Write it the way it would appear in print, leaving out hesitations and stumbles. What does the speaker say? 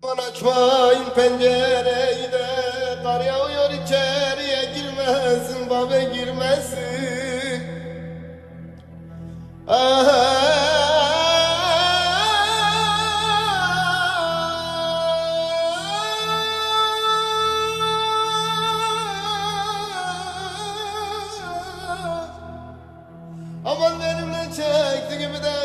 Aman açmayın pencereyi de, kar yağıyor içeriye girmesin, babe girmesin. Aman benimle çekti gibi de